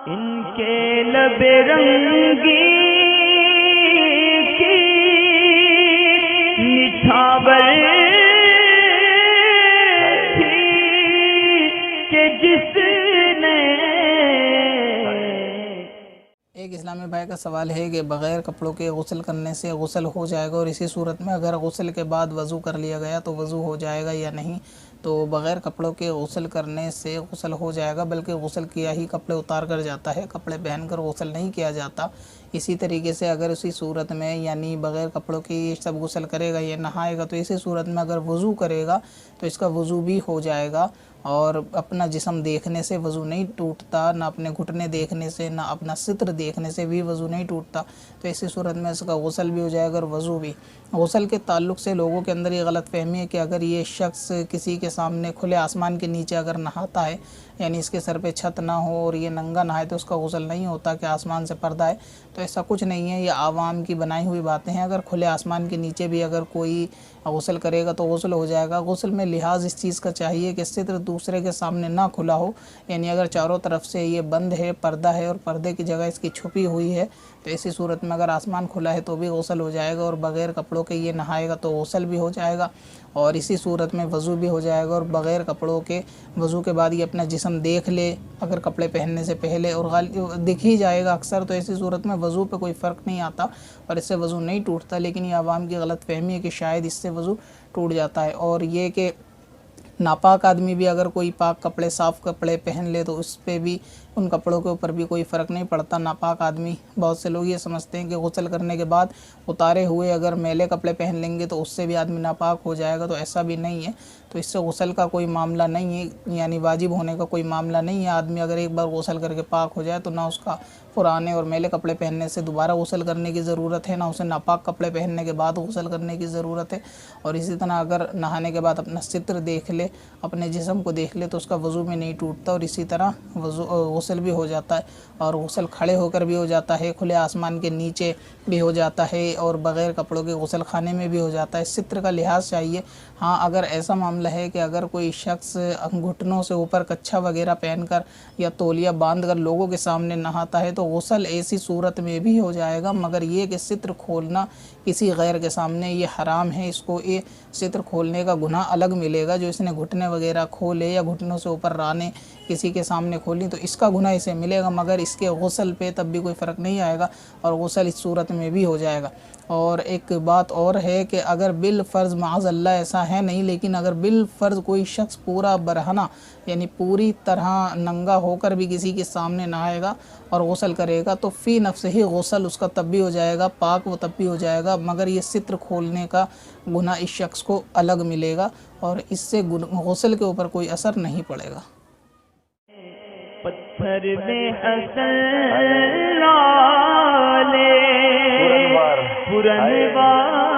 इनके लबे रंगी की निछावर थी कि जिसने। एक इस्लामी भाई का सवाल है कि बग़ैर कपड़ों के गुस्ल करने से गुस्ल हो जाएगा, और इसी सूरत में अगर गुस्ल के बाद वज़ू कर लिया गया तो वज़ू हो जाएगा या नहीं। तो बग़ैर कपड़ों के गुस्ल करने से गुस्ल हो जाएगा, बल्कि गुस्ल किया ही कपड़े उतार कर जाता है, कपड़े पहनकर गुस्ल नहीं किया जाता। इसी तरीके से अगर उसी सूरत में यानी बग़ैर कपड़ों के ये सब गुस्ल करेगा या नहाएगा, तो इसी सूरत में अगर वज़ू करेगा तो इसका वज़ू भी हो जाएगा। और अपना जिस्म देखने से वज़ू नहीं टूटता, ना अपने घुटने देखने से, ना अपना सित्र देखने से भी वज़ू नहीं टूटता। तो इसी सूरत में इसका गुस्ल भी हो जाएगा और वज़ू भी। गुस्ल के ताल्लुक़ से लोगों के अंदर ये गलतफ़हमी है कि अगर ये शख्स किसी के सामने खुले आसमान के नीचे अगर नहाता है, यानी इसके सर पे छत ना हो और ये नंगा नहाए, तो उसका गुस्ल नहीं होता कि आसमान से पर्दा है। तो ऐसा कुछ नहीं है, ये आवाम की बनाई हुई बातें हैं। अगर खुले आसमान के नीचे भी अगर कोई गुस्ल करेगा तो गुस्ल हो जाएगा। गुस्ल में लिहाज इस चीज़ का चाहिए कि सित्र दूसरे के सामने ना खुला हो, यानी अगर चारों तरफ से ये बंद है, पर्दा है और पर्दे की जगह इसकी छुपी हुई है, तो ऐसी सूरत में अगर आसमान खुला है तो भी गुस्ल हो जाएगा, और बग़ैर कपड़ों के ये नहाएगा तो गुस्ल भी हो जाएगा, और इसी सूरत में वज़ू भी हो जाएगा। और बग़ैर कपड़ों के वज़ू के बाद ये अपना जिस्म देख ले अगर कपड़े पहनने से पहले, और दिख ही जाएगा अक्सर, तो ऐसी सूरत में वज़ू पे कोई फ़र्क नहीं आता और इससे वज़ू नहीं टूटता। लेकिन ये आवाम की गलतफ़हमी है कि शायद इससे वज़ू टूट जाता है। और ये कि नापाक आदमी भी अगर कोई पाक कपड़े, साफ़ कपड़े पहन ले तो उस पर भी, उन कपड़ों के ऊपर भी कोई फ़र्क नहीं पड़ता। नापाक आदमी, बहुत से लोग ये समझते हैं कि गुस्ल करने के बाद उतारे हुए अगर मैले कपड़े पहन लेंगे तो उससे भी आदमी नापाक हो जाएगा, तो ऐसा भी नहीं है। तो इससे गुस्ल का कोई मामला नहीं है, यानी वाजिब होने का कोई मामला नहीं है। आदमी अगर एक बार गुस्ल करके पाक हो जाए तो ना उसका पुराने और मैले कपड़े पहनने से दोबारा गुस्ल करने की ज़रूरत है, ना उसे नापाक कपड़े पहनने के बाद गुस्ल करने की ज़रूरत है। और इसी तरह अगर नहाने के बाद अपना सित्र देख ले, अपने जिस्म को देख ले, तो उसका वज़ू में नहीं टूटता, और इसी तरह गुस्ल भी हो जाता है। और गुस्ल खड़े होकर भी हो जाता है, खुले आसमान के नीचे भी हो जाता है, और बग़ैर कपड़ों के गुस्ल खाने में भी हो जाता है। सित्र का लिहाज चाहिए। हाँ, अगर ऐसा मामला है कि अगर कोई शख्स घुटनों से ऊपर कच्छा वगैरह पहनकर या तौलिया बांधकर लोगों के सामने नहाता है तो गुस्ल ऐसी सूरत में भी हो जाएगा, मगर ये कि सित्र खोलना किसी गैर के सामने ये हराम है। इसको ये सित्र खोलने का गुनाह अलग मिलेगा। जो इसने घुटने वगैरह खोले या घुटनों से ऊपर रानें किसी के सामने खोली तो इसका गुनाह इसे मिलेगा, मगर इसके गुस्ल पे तब भी कोई फ़र्क नहीं आएगा और गुस्ल इस सूरत में भी हो जाएगा। और एक बात और है कि अगर बिल फ़र्ज़ माअज़ल्लाह ऐसा है नहीं, लेकिन अगर बिल फ़र्ज़ कोई शख्स पूरा बरहना यानी पूरी तरह नंगा होकर भी किसी के सामने नहाएगा और गुस्ल करेगा तो फ़ी नफ्स ही गुस्ल उसका तब भी हो जाएगा, पाक वो तब भी हो जाएगा, मगर ये सित्र खोलने का गुनाह इस शख्स को अलग मिलेगा और इससे गुस्ल के ऊपर कोई असर नहीं पड़ेगा। पत्थर में हसन लाले पुरनवार